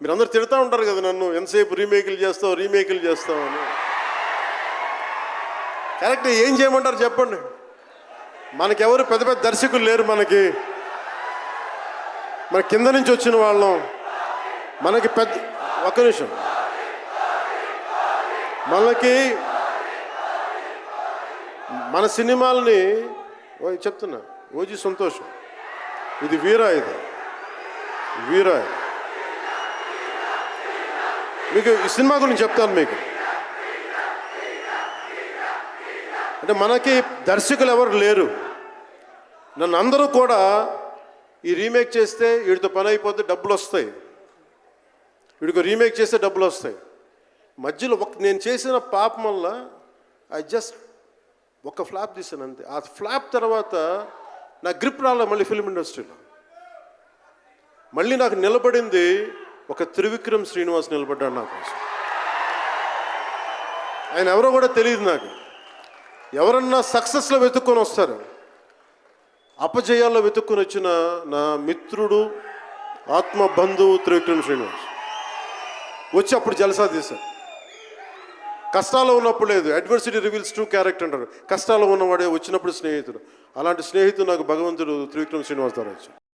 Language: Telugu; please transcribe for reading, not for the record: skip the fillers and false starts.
మీరందరూ తిడతా ఉంటారు కదా నన్ను, ఎంతసేపు రీమేకులు చేస్తావు అని. కరెక్ట్, ఏం చేయమంటారు చెప్పండి? మనకెవరు పెద్ద పెద్ద దర్శకులు లేరు. మన కింద నుంచి వచ్చిన వాళ్ళం. మనకి ఒక్క నిమిషం, మన సినిమాలని చెప్తున్నా, ఓజీ సంతోషం, ఇది వీరా, మీకు ఈ సినిమా గురించి చెప్తాను మీకు. అంటే మనకి దర్శకులు ఎవరు లేరు. నన్ను అందరూ కూడా ఈ రీమేక్ చేస్తే వీడితో పని అయిపోతే డబ్బులు వస్తాయి, వీడికి రీమేక్ చేస్తే డబ్బులు వస్తాయి. మధ్యలో నేను చేసిన పాపం వల్ల ఒక ఫ్లాప్ తీసాను అంతే. ఆ ఫ్లాప్ తర్వాత నా గ్రిప్ రాలే మళ్ళీ ఫిల్మ్ ఇండస్ట్రీలో. మళ్ళీ నాకు నిలబడింది ఒక త్రివిక్రమ్ శ్రీనివాస్ నిలబడ్డాడు నా కోసం. ఆయన ఎవరో కూడా తెలియదు నాకు. ఎవరన్నా సక్సెస్లో వెతుక్కొని వస్తారు, అపజయాల్లో వెతుక్కొని వచ్చిన నా మిత్రుడు, ఆత్మ బంధువు త్రివిక్రమ్ శ్రీనివాస్ వచ్చి అప్పుడు జలసా తీశారు. కష్టాల్లో ఉన్నప్పుడు లేదు, అడ్వర్సిటీ రివీల్స్ ట్రూ క్యారెక్టర్ అంటారు. కష్టాల్లో ఉన్నవాడే వచ్చినప్పుడు స్నేహితుడు. అలాంటి స్నేహితుడు నాకు భగవంతుడు త్రివిక్రమ్ శ్రీనివాస్ ద్వారా వచ్చాడు.